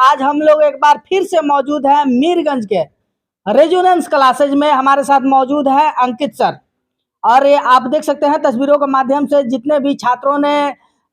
आज हम लोग एक बार फिर से मौजूद हैं मीरगंज के रेजोनेंस क्लासेज में। हमारे साथ मौजूद है अंकित सर, और ये आप देख सकते हैं तस्वीरों के माध्यम से जितने भी छात्रों ने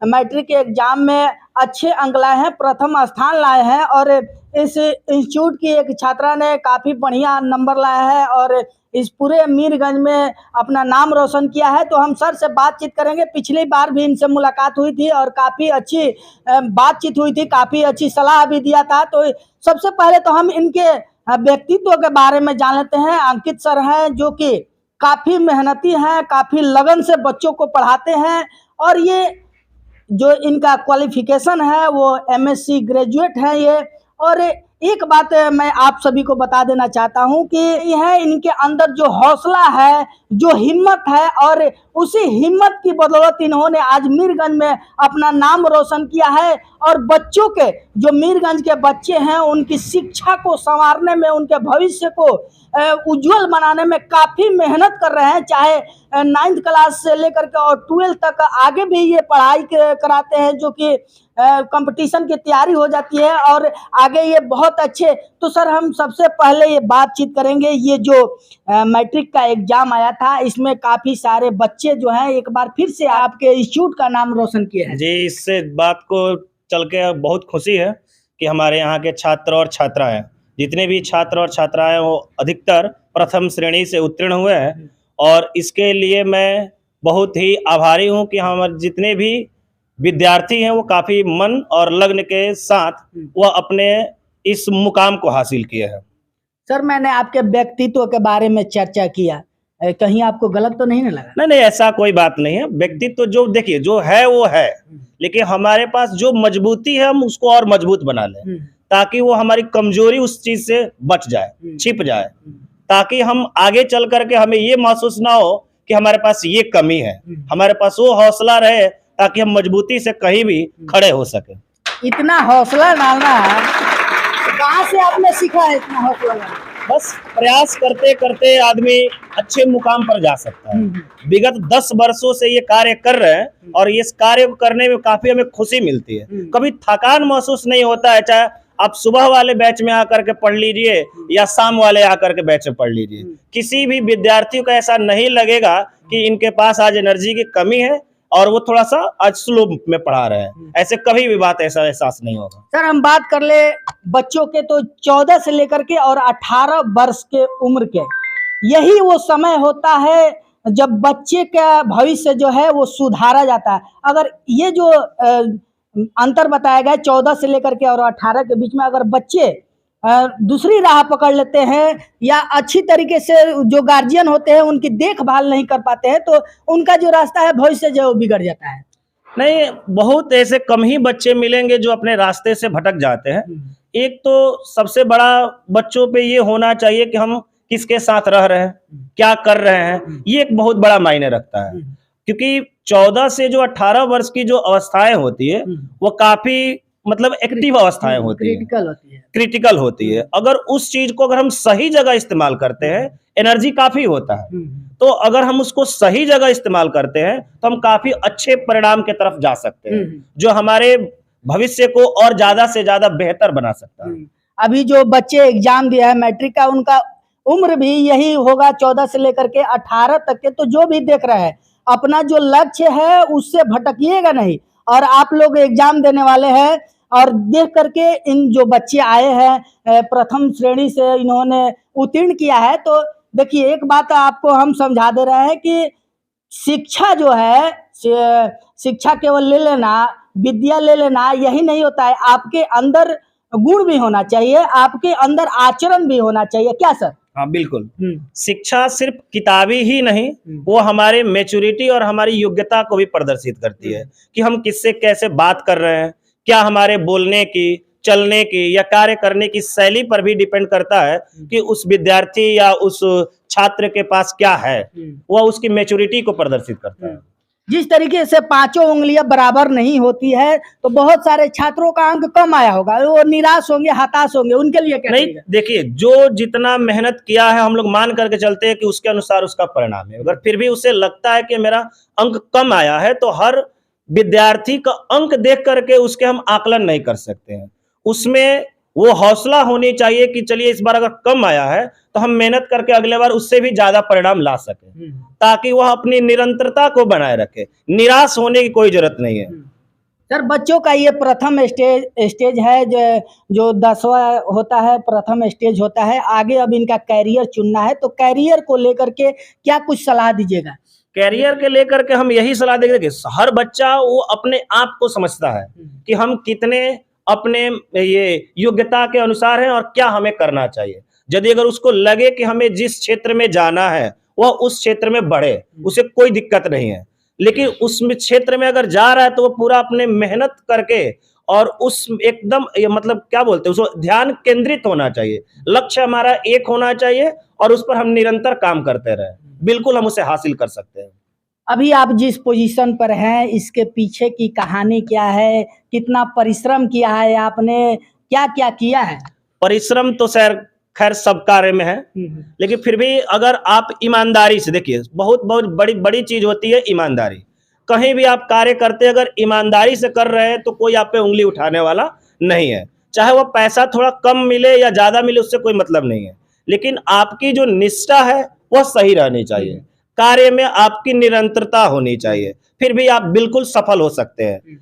मैट्रिक के एग्जाम में अच्छे अंक लाए हैं, प्रथम स्थान लाए हैं, और इस इंस्टीट्यूट की एक छात्रा ने काफ़ी बढ़िया नंबर लाया है और इस पूरे मीरगंज में अपना नाम रोशन किया है। तो हम सर से बातचीत करेंगे। पिछली बार भी इनसे मुलाकात हुई थी और काफ़ी अच्छी बातचीत हुई थी, काफ़ी अच्छी सलाह भी दिया था। तो सबसे पहले तो हम इनके व्यक्तित्व के बारे में जान लेते हैं। अंकित सर हैं जो कि काफ़ी मेहनती हैं, काफ़ी लगन से बच्चों को पढ़ाते हैं, और ये जो इनका क्वालिफिकेशन है वो एमएससी ग्रेजुएट है ये। और एक बात मैं आप सभी को बता देना चाहता हूं कि यह इनके अंदर जो हौसला है, जो हिम्मत है, और उसी हिम्मत की बदौलत इन्होंने आज मीरगंज में अपना नाम रोशन किया है। और बच्चों के जो मीरगंज के बच्चे हैं उनकी शिक्षा को संवारने में, उनके भविष्य को उज्जवल बनाने में काफ़ी मेहनत कर रहे हैं। चाहे 9th क्लास से लेकर के और 12th तक आगे भी ये पढ़ाई कराते हैं, जो कि कंपटीशन की तैयारी हो जाती है और आगे ये बहुत अच्छे। तो सर हम सबसे पहले ये बातचीत करेंगे, ये जो मैट्रिक का एग्जाम आया था इसमें काफ़ी सारे बच्चे जो हैं एक बार फिर से आपके इंस्टीट्यूट का नाम रोशन किए हैं। जी, इससे बात को चल के बहुत खुशी है कि हमारे यहाँ के छात्र और छात्राएं, जितने भी छात्र और छात्राएं वो अधिकतर प्रथम श्रेणी से उत्तीर्ण हुए हैं, और इसके लिए मैं बहुत ही आभारी हूँ कि हमारे जितने भी विद्यार्थी हैं वो काफ़ी मन और लगन के साथ वह अपने इस मुकाम को हासिल किए हैं। सर मैंने आपके व्यक्तित्व के बारे में चर्चा किया, कहीं आपको गलत तो नहीं ना लगा? नहीं, ऐसा कोई बात नहीं है। व्यक्तित्व जो देखिए जो है वो है, लेकिन हमारे पास जो मजबूती है हम उसको और मजबूत बना लें, ताकि वो हमारी कमजोरी उस चीज से बच जाए, छिप जाए, ताकि हम आगे चल करके हमें ये महसूस ना हो कि हमारे पास ये कमी है। हमारे पास वो हौसला रहे ताकि हम मजबूती से कहीं भी खड़े हो सके। इतना हौसला डालना कहाँ से आपने सीखा है इतना हौसला डालना? बस प्रयास करते करते आदमी अच्छे मुकाम पर जा सकता है। विगत 10 वर्षों से ये कार्य कर रहे हैं और इस कार्य को करने में काफी हमें खुशी मिलती है। कभी थकान महसूस नहीं होता है, चाहे आप सुबह वाले बैच में आकर के पढ़ लीजिए या शाम वाले आकर के बैच में पढ़ लीजिए। किसी भी विद्यार्थी को ऐसा नहीं लगेगा कि इनके पास आज एनर्जी की कमी है और वो थोड़ा सा आज स्लो में पढ़ा रहे हैं। ऐसे कभी भी बात ऐसा एहसास नहीं होगा। सर हम बात कर ले बच्चों के, तो 14 से लेकर के और 18 वर्ष के उम्र के, यही वो समय होता है जब बच्चे का भविष्य जो है वो सुधारा जाता है। अगर ये जो अंतर बताया गया 14 से लेकर के और 18 के बीच में, अगर बच्चे दूसरी राह पकड़ लेते हैं या अच्छी तरीके से जो गार्जियन होते हैं उनकी देखभाल नहीं कर पाते हैं, तो उनका जो रास्ता है भविष्य जो बिगड़ जाता है। नहीं, बहुत ऐसे कम ही बच्चे मिलेंगे जो अपने रास्ते से भटक जाते हैं। एक तो सबसे बड़ा बच्चों पे ये होना चाहिए कि हम किसके साथ रह रहे हैं, क्या कर रहे हैं, ये एक बहुत बड़ा मायने रखता है। क्योंकि 14 से जो 18 वर्ष की जो अवस्थाएं होती है वो काफी मतलब एक्टिव अवस्थाएं होती है, क्रिटिकल होती है। अगर उस चीज को अगर हम सही जगह इस्तेमाल करते हैं, एनर्जी काफी होता है, तो अगर हम उसको सही जगह इस्तेमाल करते हैं तो हम काफी अच्छे परिणाम की तरफ जा सकते हैं, जो हमारे भविष्य को और ज्यादा से ज्यादा बेहतर बना सकता है। अभी जो बच्चे एग्जाम दिया है मैट्रिक का, उनका उम्र भी यही होगा 14 से लेकर के 18 तक के। तो जो भी देख रहे हैं, अपना जो लक्ष्य है उससे भटकिएगा नहीं, और आप लोग एग्जाम देने वाले हैं और देख करके इन जो बच्चे आए हैं प्रथम श्रेणी से इन्होंने उत्तीर्ण किया है। तो देखिए एक बात आपको हम समझा दे रहे हैं कि शिक्षा जो है, शिक्षा केवल ले लेना, विद्या ले लेना यही नहीं होता है। आपके अंदर गुण भी होना चाहिए, आपके अंदर आचरण भी होना चाहिए। क्या सर? हाँ बिल्कुल। शिक्षा सिर्फ किताबी ही नहीं, वो हमारे मैच्योरिटी और हमारी योग्यता को भी प्रदर्शित करती है कि हम किससे कैसे बात कर रहे हैं, क्या हमारे बोलने की, चलने की या कार्य करने की शैली पर भी डिपेंड करता है कि उस विद्यार्थी या उस छात्र के पास क्या है, वह उसकी मैच्योरिटी को प्रदर्शित करता है। जिस तरीके से पांचों उंगलियां बराबर नहीं होती है तो बहुत सारे छात्रों का अंक कम आया होगा, वो निराश होंगे, हताश होंगे, उनके लिए क्या? नहीं, देखिए जो जितना मेहनत किया है हम लोग मान करके चलते हैं कि उसके अनुसार उसका परिणाम है। अगर फिर भी उसे लगता है कि मेरा अंक कम आया है, तो हर विद्यार्थी का अंक देख करके उसके हम आकलन नहीं कर सकते हैं। उसमें वो हौसला होनी चाहिए कि चलिए इस बार अगर कम आया है तो हम मेहनत करके अगले बार उससे भी ज्यादा परिणाम ला सके, ताकि वह अपनी निरंतरता को बनाए रखे। निराश होने की कोई जरूरत नहीं है। सर बच्चों का ये प्रथम स्टेज है जो 10वां होता है, प्रथम स्टेज होता है। आगे अब इनका कैरियर चुनना है, तो कैरियर को लेकर के क्या कुछ सलाह दीजिएगा? कैरियर के लेकर के हम यही सलाह देंगे कि हर बच्चा वो अपने आप को समझता है कि हम कितने अपने ये योग्यता के अनुसार हैं और क्या हमें करना चाहिए। यदि अगर उसको लगे कि हमें जिस क्षेत्र में जाना है वह उस क्षेत्र में बढ़े, उसे कोई दिक्कत नहीं है। लेकिन उस क्षेत्र में अगर जा रहा है तो वो पूरा अपने मेहनत करके और उस एकदम मतलब क्या बोलते हैं उसको ध्यान केंद्रित होना चाहिए। लक्ष्य हमारा एक होना चाहिए और उस पर हम निरंतर काम करते रहे, बिल्कुल हम उसे हासिल कर सकते हैं। अभी आप जिस पोजीशन पर हैं, इसके पीछे की कहानी क्या है? कितना परिश्रम किया है आपने? क्या क्या किया है? परिश्रम तो खैर सब कार्य में है, लेकिन फिर भी अगर आप ईमानदारी से देखिए, बहुत बहुत बड़ी बड़ी चीज होती है ईमानदारी। कहीं भी आप कार्य करते अगर ईमानदारी से कर रहे हैं तो कोई आप पे उंगली उठाने वाला नहीं है। चाहे वो पैसा थोड़ा कम मिले या ज्यादा मिले, उससे कोई मतलब नहीं है, लेकिन आपकी जो निष्ठा है वह सही रहनी चाहिए। कार्य में आपकी निरंतरता होनी चाहिए, फिर भी आप बिल्कुल सफल हो सकते हैं।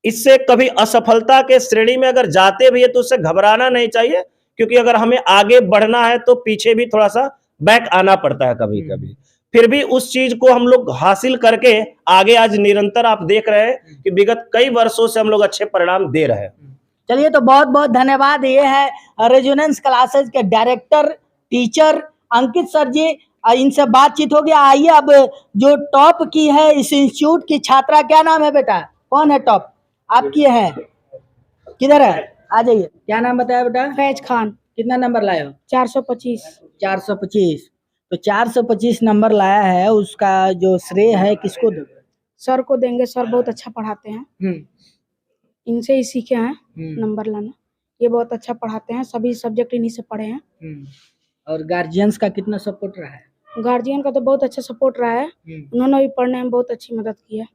इससे कभी असफलता के श्रेणी में अगर जाते भी है तो उससे घबराना नहीं चाहिए, क्योंकि अगर हमें आगे बढ़ना है तो पीछे भी थोड़ा सा बैक आना पड़ता है कभी कभी। फिर भी उस चीज को हम लोग हासिल करके आगे आज निरंतर आप देख रहे हैं कि विगत कई वर्षों से हम लोग अच्छे परिणाम दे रहे हैं। चलिए, तो बहुत बहुत धन्यवाद। ये है रेजोनेंस क्लासेस के डायरेक्टर टीचर अंकित सर जी। इनसे बातचीत हो गया। आइए अब जो टॉप की है इस इंस्टीट्यूट की छात्रा, क्या नाम है बेटा? कौन है टॉप? आपकी है? किधर है? आ जाइए। क्या नाम बताया बेटा? फैज खान। कितना नंबर लाए हो? 425। 425। तो 425 नंबर लाया है, उसका जो श्रेय है किसको दो? सर को देंगे, सर बहुत अच्छा पढ़ाते हैं। इनसे ही सीखे हैं नंबर लाना। ये बहुत अच्छा पढ़ाते हैं, सभी सब्जेक्ट इन्हीं से पढ़े हैं। और गार्जियंस का कितना सपोर्ट रहा है? गार्जियन का तो बहुत अच्छा सपोर्ट रहा है, उन्होंने भी पढ़ने में बहुत अच्छी मदद की है।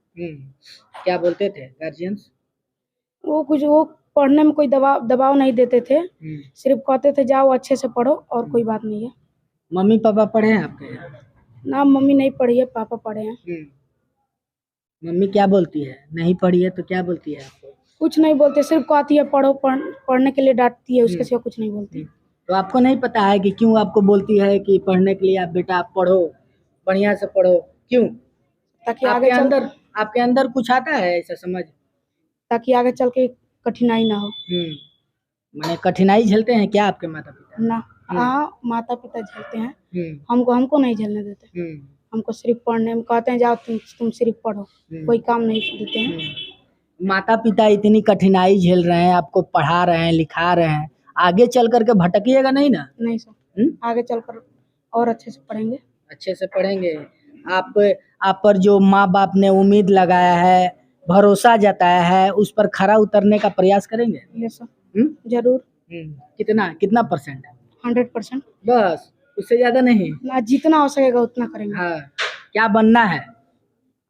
क्या बोलते थे गार्जियंस? वो पढ़ने में कोई दबाव नहीं देते थे, सिर्फ कहते थे जाओ अच्छे से पढ़ो और कोई बात नहीं है। मम्मी पापा पढ़े हैं आपके? ना, मम्मी नहीं पढ़ी है, पापा पढ़े हैं। मम्मी क्या बोलती है? नहीं पढ़ी है तो क्या बोलती है आपको? कुछ नहीं बोलते, सिर्फ कहती है पढ़ो, पढ़ने के लिए डांटती है, उसके सिवा कुछ नहीं बोलती। तो आपको नहीं पता है कि क्यों आपको बोलती है कि पढ़ने के लिए आप बेटा आप पढ़ो, बढ़िया से पढ़ो? क्यों? ताकि आगे आपके अंदर कुछ आता है ऐसा समझ, ताकि आगे चल के कठिनाई ना हो। मैंने कठिनाई झेलते हैं क्या आपके माता पिता? ना, हाँ, माता पिता झेलते हैं, हमको नहीं झेलने देते। हमको सिर्फ पढ़ने में कहते हैं जाओ तुम सिर्फ पढ़ो, कोई काम नहीं देते हैं। माता पिता इतनी कठिनाई झेल रहे हैं, आपको पढ़ा रहे हैं, लिखा रहे हैं, आगे चल करके भटकिएगा नहीं ना? नहीं सर, आगे चलकर और अच्छे से पढ़ेंगे। अच्छे से पढ़ेंगे। आप पर जो माँ बाप ने उम्मीद लगाया है, भरोसा जताया है, उस पर खरा उतरने का प्रयास करेंगे? यस सर, जरूर। कितना परसेंट? 100%। बस, उससे ज्यादा नहीं? ना, जितना हो सकेगा उतना करेंगे। हाँ। क्या बनना है?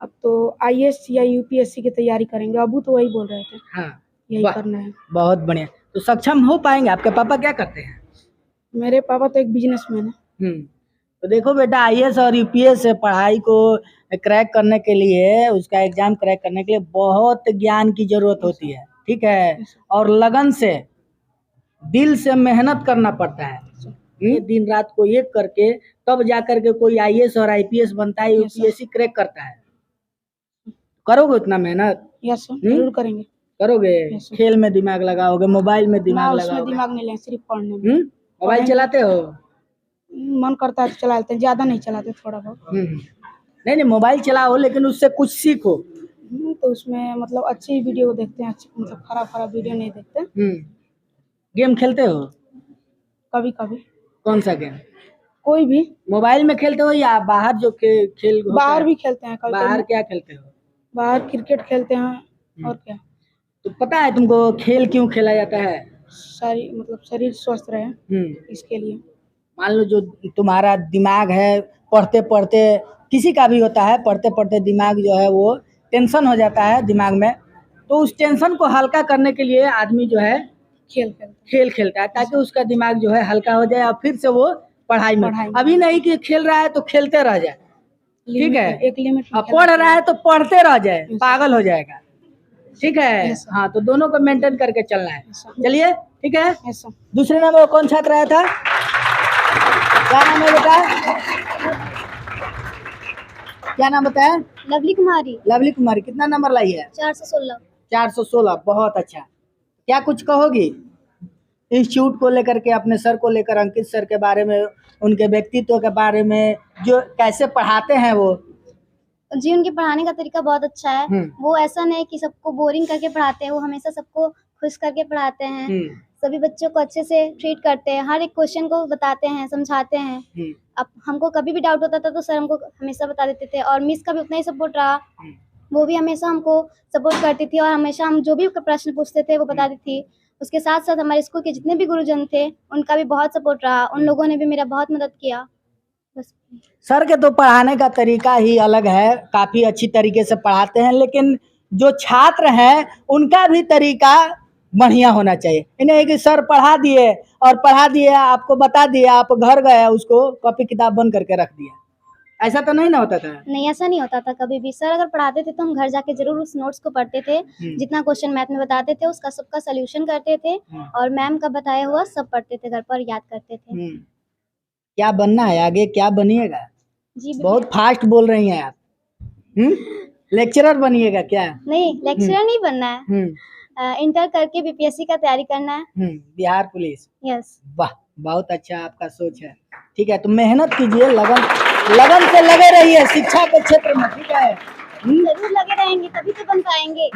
अब तो IAS या UPSC की तैयारी करेंगे। अबू तो वही बोल रहे थे। हाँ, यही करना है। बहुत बढ़िया। तो सक्षम हो पाएंगे? आपके पापा क्या करते हैं? मेरे पापा तो एक बिजनेसमैन है। तो देखो बेटा, IAS और UPS पढ़ाई को क्रैक करने के लिए, उसका एग्जाम क्रैक करने के लिए बहुत ज्ञान की जरूरत होती है, ठीक है? और लगन से, दिल से मेहनत करना पड़ता है। दिन रात को एक करके तब जा करके कोई IAS और IPS बनता है, UPSC क्रैक करता है। करोगे उतना मेहनत? यस सर, जरूर करेंगे। करोगे? खेल में दिमाग लगाओगे, मोबाइल में दिमाग लगाओगे? उसमें दिमाग नहीं लगाएंगे, सिर्फ पढ़ने में। मोबाइल चलाते हो? मन करता है तो चला लेते हैं, ज्यादा नहीं चलाते, थोड़ा बहुत। नहीं, मोबाइल चलाओ लेकिन उससे कुछ सीखो। तो उसमें मतलब अच्छी वीडियो देखते हैं, मतलब खराब वीडियो नहीं देखते। गेम खेलते हो? कभी कभी। कौन सा गेम? कोई भी। मोबाइल में खेलते हो या बाहर जो खेल? बाहर भी खेलते हैं कभी। बाहर क्या खेलते हो? बाहर क्रिकेट खेलते हैं और क्या। तो पता है तुमको खेल क्यों खेला जाता है? मतलब शरीर स्वस्थ रहे, इसके लिए। मान लो जो तुम्हारा दिमाग है, पढ़ते पढ़ते, किसी का भी होता है, पढ़ते पढ़ते दिमाग जो है वो टेंशन हो जाता है दिमाग में, तो उस टेंशन को हल्का करने के लिए आदमी जो है खेल खेलते खेल खेलता है ताकि उसका दिमाग जो है हल्का हो जाए और फिर से वो पढ़ाई में। अभी नहीं कि खेल रहा है तो खेलते रह जाए, ठीक है, एक लिमिट में अब पढ़ रहा है तो पढ़ते रह जाए, पागल हो जाएगा, ठीक है। Yes, sir. हाँ, तो दोनों को मेंटेन करके चलना है। Yes, sir. चलिए, ठीक है। ऐसा दूसरे नंबर कौन छात्र आया था, क्या नाम है बेटा, क्या नाम बताया? लवली कुमारी। लवली कुमारी, कितना नंबर लाई है? 416। 416, बहुत अच्छा। क्या कुछ कहोगी इंस्टीट्यूट को लेकर के, अपने सर को लेकर, अंकित सर के बारे में, उनके व्यक्तित्व के बारे में, जो कैसे पढ़ाते हैं वो? जी, उनके पढ़ाने का तरीका बहुत अच्छा है। वो ऐसा नहीं कि सबको बोरिंग करके पढ़ाते हैं, वो हमेशा सबको खुश करके पढ़ाते हैं। सभी बच्चों को अच्छे से ट्रीट करते हैं, हर एक क्वेश्चन को बताते हैं, समझाते हैं। अब हमको कभी भी डाउट होता था तो सर हमको हमेशा बता देते थे, और मिस का भी उतना ही सपोर्ट रहा। वो भी हमेशा हमको सपोर्ट करती थी और हमेशा हम जो भी प्रश्न पूछते थे वो बताती थी। उसके साथ साथ हमारे स्कूल के जितने भी गुरुजन थे उनका भी बहुत सपोर्ट रहा, उन लोगों ने भी मेरा बहुत मदद किया। बस। सर के तो पढ़ाने का तरीका ही अलग है, काफ़ी अच्छी तरीके से पढ़ाते हैं, लेकिन जो छात्र हैं उनका भी तरीका बढ़िया होना चाहिए। इन्हें कि सर पढ़ा दिए और पढ़ा दिए, आपको बता दिया, आप घर गए उसको कॉपी किताब बंद करके रख दिया, ऐसा तो नहीं ना होता था? नहीं, ऐसा नहीं होता था कभी भी। सर अगर पढ़ाते थे तो हम घर जाके जरूर उस नोट्स को पढ़ते थे। जितना क्वेश्चन मैथ में बताते थे उसका सबका सोल्यूशन करते थे, और मैम का बताया हुआ सब पढ़ते थे, घर पर याद करते थे। क्या बनना है आगे, क्या बनिएगा? जी बहुत फास्ट बोल रही हैं आप। लेक्चरर बनिएगा क्या? नहीं, लेक्चरर नहीं बनना है। इंटर करके बीपीएससी का तैयारी करना है। Bihar police, yes. वाह, बहुत अच्छा आपका सोच है। ठीक है, तो मेहनत कीजिए, लगन से लगे रहिए शिक्षा के क्षेत्र में, ठीक है। जरूर लगे रहेंगे तभी तो बन पाएंगे,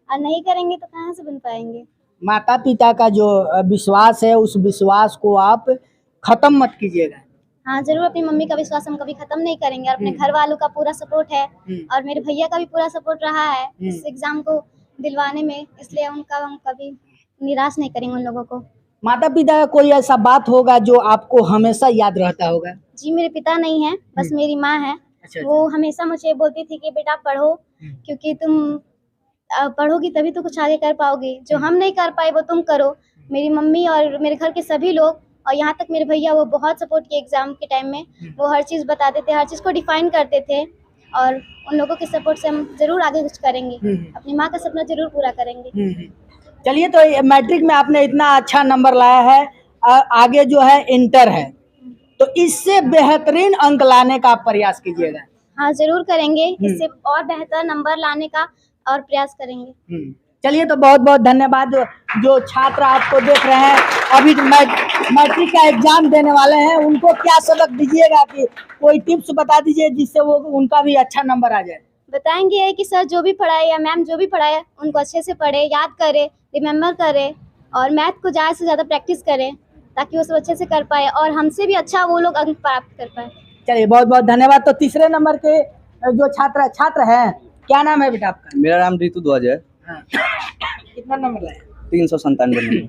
और नहीं करेंगे तो कहाँ से बन पाएंगे। माता पिता का जो विश्वास है उस विश्वास को आप खत्म मत कीजिएगा। हाँ, जरूर अपनी मम्मी का विश्वास हम कभी खत्म नहीं करेंगे, और अपने घर वालों का पूरा सपोर्ट है, और मेरे भैया का भी पूरा सपोर्ट रहा है इस एग्जाम को दिलवाने में, इसलिए उनका हम कभी निराश नहीं करेंगे उन लोगों को। माता पिता का कोई ऐसा बात होगा जो आपको हमेशा याद रहता होगा? जी, मेरे पिता नहीं है, बस मेरी माँ है। अच्छा। वो हमेशा मुझे बोलती थी कि बेटा पढ़ो, क्योंकि तुम पढ़ोगी तभी तो कुछ आगे कर पाओगी, जो हम नहीं कर पाए वो तुम करो। मेरी मम्मी और मेरे घर के सभी लोग, और यहाँ तक मेरे भैया, वो बहुत सपोर्ट किए एग्जाम के टाइम में। वो हर चीज़ बताते थे, हर चीज़ को डिफाइन करते थे, और उन लोगों के सपोर्ट से हम जरूर आगे कुछ करेंगे, अपनी माँ का सपना जरूर पूरा करेंगे। चलिए, तो मैट्रिक में आपने इतना अच्छा नंबर लाया है, आगे जो है इंटर है, तो इससे बेहतरीन अंक लाने का आप प्रयास कीजिएगा। हाँ, जरूर करेंगे, इससे और बेहतर नंबर लाने का और प्रयास करेंगे। चलिए, तो बहुत बहुत धन्यवाद। जो छात्र आपको देख रहे हैं, अभी मैट्रिक का एग्जाम देने वाले हैं, उनको क्या सबक दीजिएगा, कि कोई टिप्स बता दीजिए जिससे वो उनका भी अच्छा नंबर आ जाए। बताएंगे कि सर जो भी पढ़ाए या मैम जो भी पढ़ाए उनको अच्छे से पढ़े, याद करे, रिमेम्बर करे, और मैथ को ज़्यादा से ज़्यादा प्रैक्टिस करें ताकि वो सब अच्छे से कर पाए, और हमसे भी अच्छा वो लोग अंक प्राप्त कर पाए। चलिए, बहुत बहुत धन्यवाद। तो तीसरे नंबर के जो छात्र हैं, क्या नाम है बेटा आपका? मेरा नाम ऋतु ध्वज है। हाँ। कितना नंबर लाया? 397 नंबर।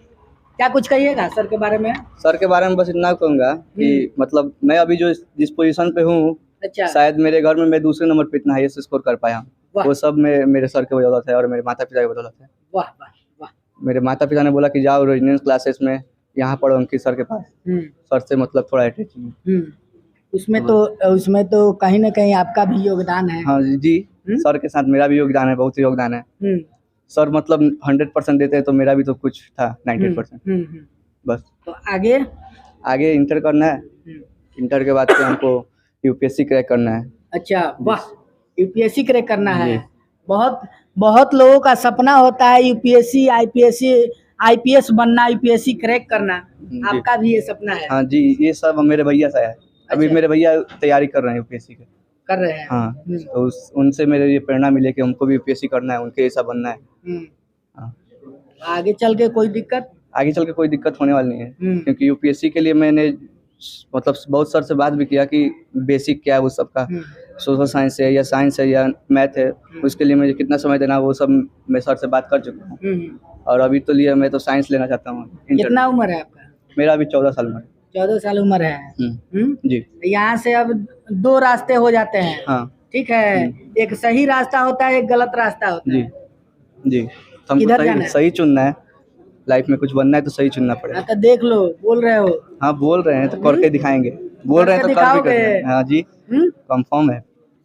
क्या कुछ कहिएगा सर के बारे में? सर के बारे में बस इतना कहूँगा कि मतलब मैं अभी जो जिस पोजीशन पे हूँ, अच्छा। शायद मेरे घर में मैं दूसरे नंबर पे इतना हाईएस्ट स्कोर कर पाया हूँ, वो सब मेरे सर के बदौलत है और मेरे माता पिता की बदौलत है। वाह वाह वाह। मेरे माता पिता ने बोला कि जाओ रेजिडेंस क्लासेस में, यहाँ पढ़ो अंकित सर के पास। सर से मतलब थोड़ा अटैचिंग। उसमें तो कहीं ना कहीं आपका भी योगदान है। हाँ जी, सर के साथ मेरा भी योगदान है, बहुत योगदान है। सर मतलब 100% देते हैं, तो मेरा भी तो कुछ था 90%। बस। तो आगे इंटर करना है। इंटर के बाद हमको यूपीएससी क्रैक करना है। अच्छा, वाह, यूपीएससी क्रैक करना है। बहुत लोगों का सपना होता है यूपीएससी, आईपीएस बनना, यूपीएससी क्रैक करना। आपका भी ये सपना है? हाँ जी, ये सब मेरे भैया से है। अभी अच्छा। मेरे भैया तैयारी कर रहे हैं यूपीएससी के। कर रहे हैं? हाँ, तो उनसे मेरे ये प्रेरणा मिले कि हमको भी यूपीएससी करना है, उनके जैसा बनना है। हाँ। आगे चल के कोई दिक्कत? आगे चल के कोई दिक्कत होने वाली नहीं है, क्योंकि यूपीएससी के लिए मैंने मतलब बहुत सर से बात भी किया कि बेसिक क्या है वो सबका, सोशल साइंस है या साइंस है या मैथ है, उसके लिए मुझे कितना समय देना, वो सब मैं सर से बात कर चुका हूँ। और अभी तो लिए मैं तो साइंस लेना चाहता हूँ। कितना उम्र है आपका? मेरा अभी 14 साल उम्र है। 14 साल उम्र है। जी। यहाँ से अब 2 रास्ते हो जाते हैं। हाँ, ठीक है। एक सही रास्ता होता है, एक गलत रास्ता होता है। जी। किधर जाना है? सही चुनना है। लाइफ में कुछ बनना है तो सही चुनना पड़ेगा। तो देख लो, बोल रहे हो। हाँ बोल रहे हैं तो करके दिखाएंगे, बोल रहे हैं तो कर भी दिखाओगे? करेंगे। हाँ जी कंफर्म है।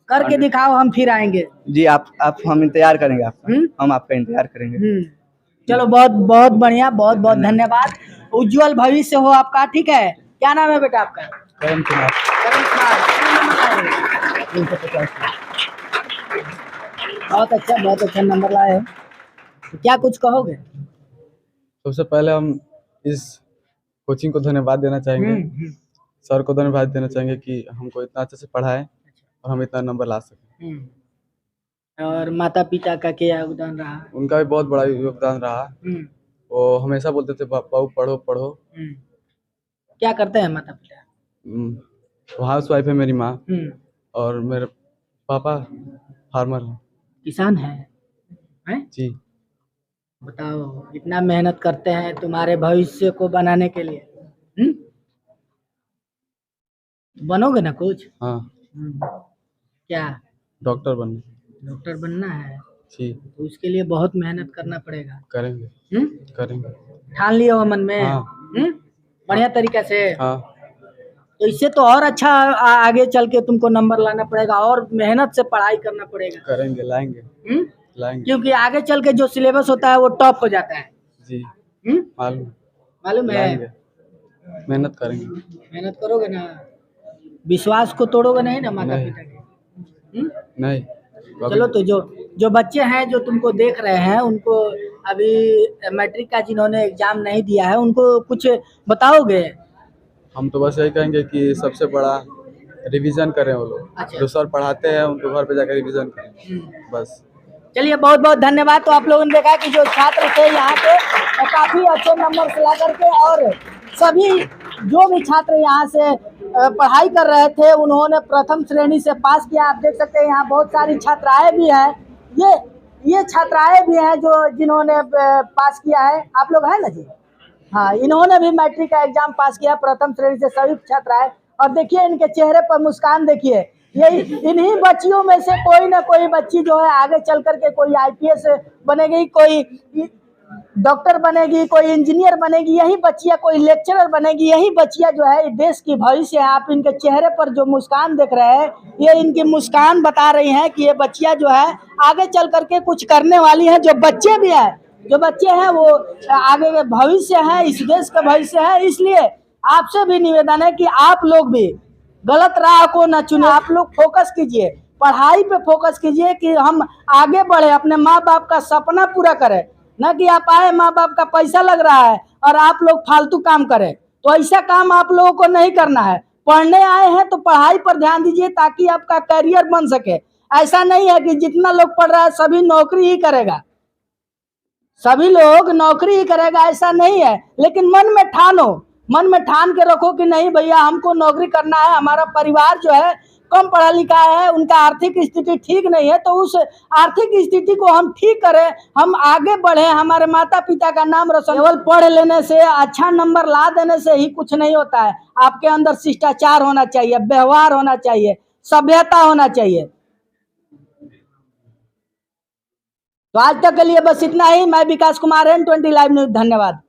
करके दिखाओ, हम फिर आएंगे। जी आप हम इंतजार करेंगे आपका, हम आपका इंतजार करेंगे। चलो बहुत बहुत बढ़िया, बहुत बहुत धन्यवाद। उज्जवल भविष्य हो आपका, ठीक है। क्या नाम है बेटा आपका? करण कुमार। करण कुमार। बहुत अच्छा नंबर लाए हो। तो क्या कुछ कहोगे? सबसे पहले हम इस कोचिंग को धन्यवाद देना चाहेंगे, सर को धन्यवाद देना चाहेंगे कि हमको इतना अच्छे से पढ़ाए और हम इतना नंबर ला सके। और माता पिता का क्या योगदान रहा? उनका भी बहुत बड़ा योगदान रहा। वो हमेशा बोलते थे बाबू पढ़ो पढ़ो। क्या करते हैं माता पिता? हाउस वाइफ है मेरी माँ, और मेरे पापा फार्मर है। किसान है? जी। बताओ, इतना मेहनत करते हैं तुम्हारे भविष्य को बनाने के लिए। बनोगे ना कुछ? हाँ। क्या? डॉक्टर बनना है? जी। तो उसके लिए बहुत मेहनत करना पड़ेगा। करेंगे। करेंगे। ठान लिया हो मन में? हाँ। बढ़िया तरीके से। हाँ। तो इससे तो और अच्छा आगे चल के तुमको नंबर लाना पड़ेगा और मेहनत से पढ़ाई करना पड़ेगा। करेंगे, लाएंगे। लाएंगे। क्योंकि आगे चल के जो सिलेबस होता है वो टॉप हो जाता है। जी मालूम है। मेहनत करेंगे। मेहनत करोगे ना? विश्वास को तोड़ोगे नहीं ना माता पिता के? नहीं। चलो, तो जो बच्चे हैं जो तुमको देख रहे हैं, उनको अभी मैट्रिक का जिन्होंने एग्जाम नहीं दिया है, उनको कुछ बताओगे? हम तो बस यही कहेंगे कि सबसे बड़ा रिवीजन करें वो लोग। अच्छा। जो सर पढ़ाते हैं उनको घर पे जाकर रिवीजन करें बस। चलिए, बहुत बहुत धन्यवाद। तो आप लोगों ने देखा कि जो छात्र थे यहाँ पे काफी अच्छे नंबर ला करके, और सभी जो भी छात्र यहाँ से पढ़ाई कर रहे थे उन्होंने प्रथम श्रेणी से पास किया। आप देख सकते हैं यहाँ बहुत सारी छात्राएं भी हैं। ये छात्राएं भी हैं जो जिन्होंने पास किया है। आप लोग हैं ना जी? हाँ, इन्होंने भी मैट्रिक का एग्जाम पास किया, प्रथम श्रेणी से सभी छात्राएं। और देखिए इनके चेहरे पर मुस्कान देखिए। यही इन्हीं बच्चियों में से कोई ना कोई बच्ची जो है आगे चल करके कोई IPS बनेगी, कोई डॉक्टर बनेगी, कोई इंजीनियर बनेगी। यही बच्चियां कोई लेक्चरर बनेगी। यही बच्चियां जो है देश की भविष्य है। आप इनके चेहरे पर जो मुस्कान देख रहे हैं, ये इनकी मुस्कान बता रही हैं कि ये बच्चियां जो है आगे चल करके कुछ करने वाली हैं। जो बच्चे भी हैं, जो बच्चे हैं वो आगे के भविष्य है, इस देश का भविष्य है। इसलिए आपसे भी निवेदन है कि आप लोग भी गलत राह को न चुने। आप लोग फोकस कीजिए, पढ़ाई पे फोकस कीजिए कि हम आगे बढ़े, अपने माँ बाप का सपना पूरा करें। न कि आप आए, माँ बाप का पैसा लग रहा है और आप लोग फालतू काम करें। तो ऐसा काम आप लोगों को नहीं करना है। पढ़ने आए हैं तो पढ़ाई पर ध्यान दीजिए ताकि आपका करियर बन सके। ऐसा नहीं है कि जितना लोग पढ़ रहा है सभी नौकरी ही करेगा, सभी लोग नौकरी ही करेगा, ऐसा नहीं है। लेकिन मन में ठानो, मन में ठान के रखो कि नहीं भैया हमको नौकरी करना है। हमारा परिवार जो है कम पढ़ा लिखा है, उनका आर्थिक स्थिति ठीक नहीं है, तो उस आर्थिक स्थिति को हम ठीक करें, हम आगे बढ़े, हमारे माता पिता का नाम रोशन। केवल पढ़ लेने से, अच्छा नंबर ला देने से ही कुछ नहीं होता है। आपके अंदर शिष्टाचार होना चाहिए, व्यवहार होना चाहिए, सभ्यता होना चाहिए। तो आज तक के लिए बस इतना ही। मैं विकास कुमार, N20 लाइव न्यूज। धन्यवाद।